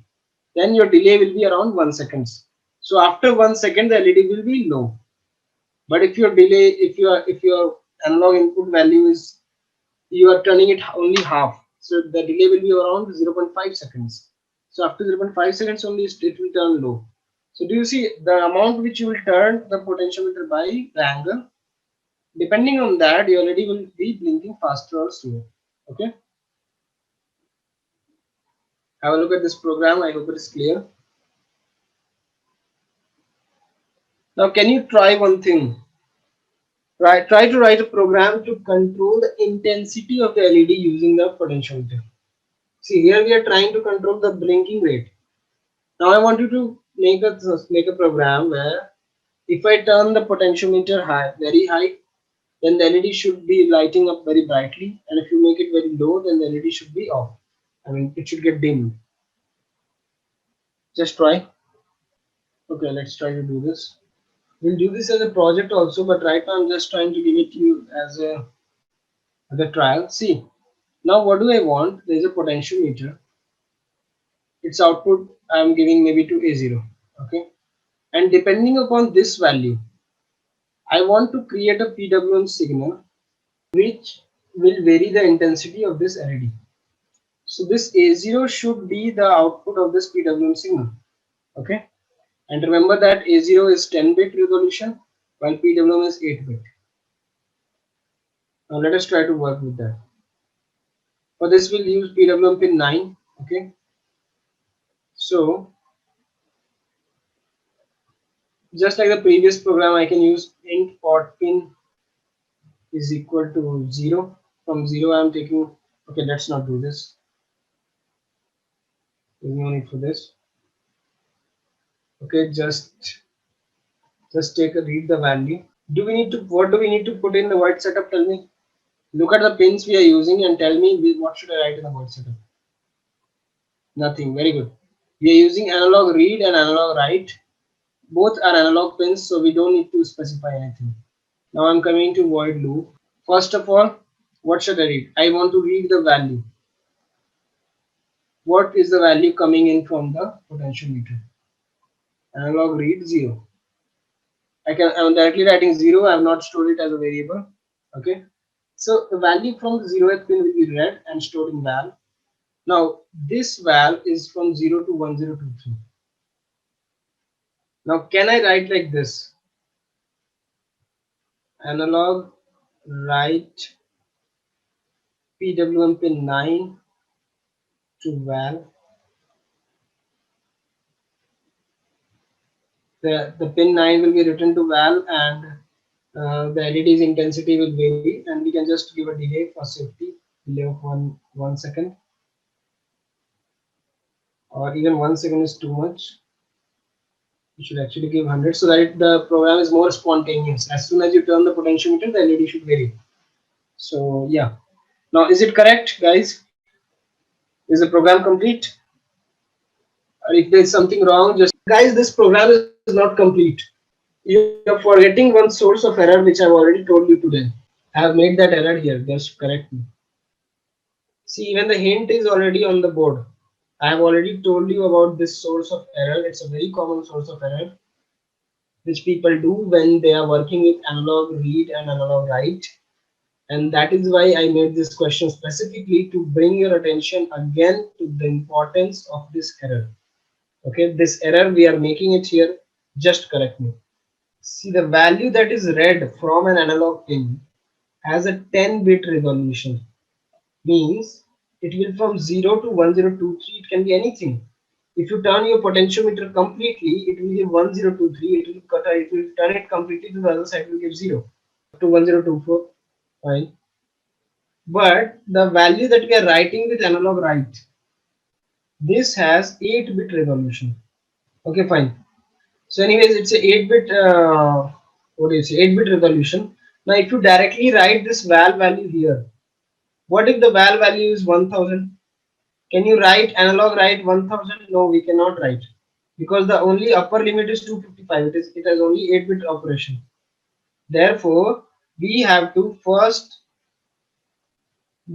then your delay will be around 1 seconds. So after 1 second the LED will be low. But if your delay, if your analog input value is, you are turning it only half, so the delay will be around 0.5 seconds. So after 0.5 seconds only it will turn low. So do you see the amount which you will turn the potentiometer by the angle? Depending on that, your LED will be blinking faster or slower. Okay. Have a look at this program. I hope it is clear. Now, can you try one thing? Try to write a program to control the intensity of the LED using the potentiometer. See, here we are trying to control the blinking rate. Now I want you to make a program where if I turn the potentiometer high, very high, then the LED should be lighting up very brightly, and if you make it very low, then the LED should be off. I mean, it should get dimmed. Just try. Okay, let's try to do this. We'll do this as a project also, but right now I'm just trying to give it to you as a trial. See, now what do I want? There's a potentiometer. Its output I'm giving maybe to A0. Okay, and depending upon this value, I want to create a PWM signal which will vary the intensity of this LED. So this A0 should be the output of this PWM signal. Okay, and remember that A0 is 10-bit resolution while PWM is 8-bit. Now let us try to work with that. For this we'll use PWM pin 9. Okay, so just like the previous program, I can use int port pin is equal to 0. From 0 I'm taking, okay, let's not do this. There's no need for this. Okay, just take a read the value. Do we need to, what do we need to put in the void setup? Tell me. Look at the pins we are using and tell me what should I write in the void setup. Nothing. Very good. We are using analog read and analog write. Both are analog pins, so we don't need to specify anything. Now I'm coming to void loop. First of all, what should I read? I want to read the value. What is the value coming in from the potentiometer? Analog read 0. I'm directly writing 0. I have not stored it as a variable. Okay. So the value from the 0th pin will be read and stored in val. Now this val is from 0 to 1023. Now can I write like this? Analog write PWM pin 9 to val. The pin 9 will be written to val, and the LED's intensity will vary, and we can just give a delay for safety, delay of one second, or even 1 second is too much. You should actually give 100 so that the program is more spontaneous. As soon as you turn the potentiometer, the LED should vary. So yeah. Now is it correct, guys? Is the program complete? or if there's something wrong, just guys, this program is not complete. You're forgetting one source of error which I've already told you today. I have made that error here, just correct me. See, even the hint is already on the board. I have already told you about this source of error. It's a very common source of error which people do when they are working with analog read and analog write. And that is why I made this question specifically to bring your attention again to the importance of this error. Okay, this error we are making it here. Just correct me. See, the value that is read from an analog pin has a 10-bit resolution. Means it will from 0 to 1023. It can be anything. If you turn your potentiometer completely, it will give 1023. It will cut. If you turn it completely to the other side, it will give 0 to 1024. Fine. But the value that we are writing with analog write, this has 8-bit resolution. Okay, fine. So, anyways, it's a 8-bit. What do you say? 8-bit resolution. Now, if you directly write this val value here, what if the val value is 1000? Can you write analog write 1000? No, we cannot write because the only upper limit is 255. It has only 8-bit operation. Therefore, we have to first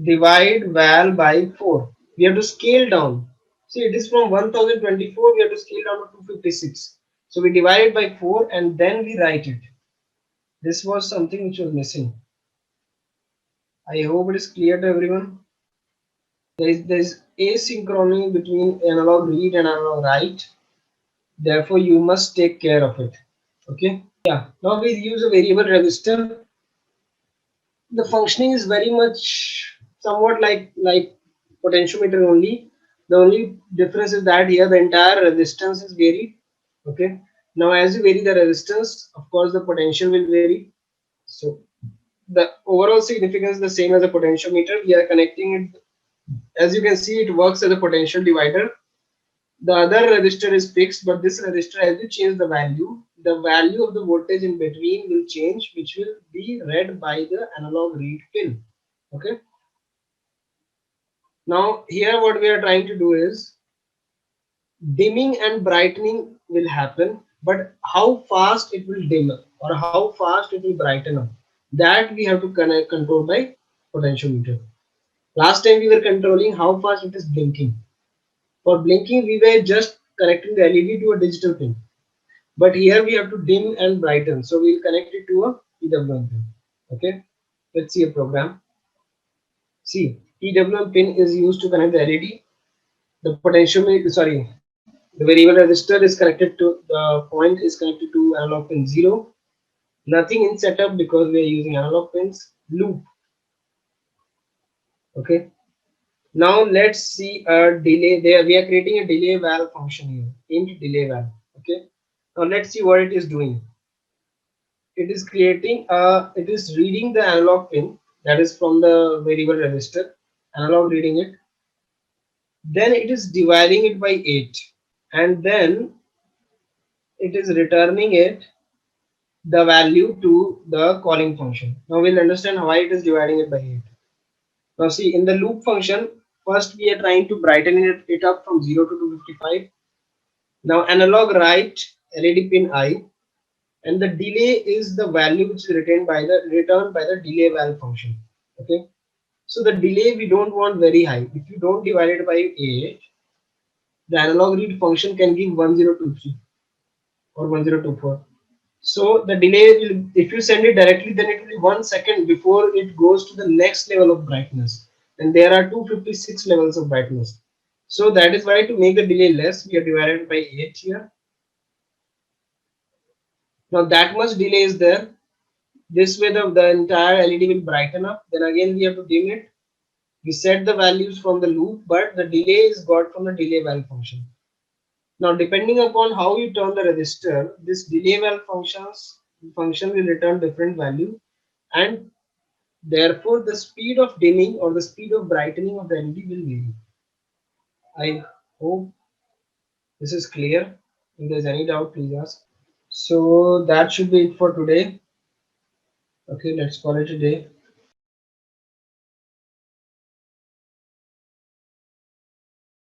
divide val by 4. We have to scale down. See, it is from 1024. We have to scale down to 256. So we divide it by 4 and then we write it. This was something which was missing. I hope it is clear to everyone. There is asynchrony between analog read and analog write. Therefore, you must take care of it. Okay. Yeah. Now we use a variable resistor. The functioning is very much somewhat like potentiometer only. The only difference is that here the entire resistance is varied. Okay. Now as you vary the resistance, of course the potential will vary. So the overall significance is the same as a potentiometer. We are connecting it. As you can see, it works as a potential divider. The other resistor is fixed, but this resistor, as you change the value of the voltage in between will change, which will be read by the analog read pin. Okay. Now here what we are trying to do is dimming and brightening will happen, but how fast it will dim or how fast it will brighten up, that we have to control by potentiometer. Last time we were controlling how fast it is blinking. For blinking, we were just connecting the LED to a digital pin. But here we have to dim and brighten. So we'll connect it to a PWM pin. Okay. Let's see a program. See, PWM pin is used to connect the LED. The potentiometer, sorry, the variable resistor is connected to the point is connected to analog pin 0. Nothing in setup because we are using analog pins. Loop. Okay. Now let's see a delay. There we are creating a delay val function here. Int delay val. Okay. Now let's see what it is doing. It is creating it is reading the analog pin that is from the variable resistor, analog reading it, then it is dividing it by 8 and then it is returning it the value to the calling function. Now we'll understand why it is dividing it by 8. Now see, in the loop function, first we are trying to brighten it up from 0 to 255. Now analog write LED pin I, and the delay is the value which is returned by the delay val function. Okay. So the delay we don't want very high. If you don't divide it by 8, the analog read function can give 1023 or 1024. So the delay will, if you send it directly, then it will be 1 second before it goes to the next level of brightness. And there are 256 levels of brightness. So that is why to make the delay less, we are divided by 8 here. Now that much delay is there. This way the entire LED will brighten up. Then again we have to dim it. We set the values from the loop, but the delay is got from the delay val function. Now depending upon how you turn the resistor, this delay val function will return different value, and therefore the speed of dimming or the speed of brightening of the LED will vary. I hope this is clear. If there's any doubt, please ask. So that should be it for today. Okay, let's call it a day.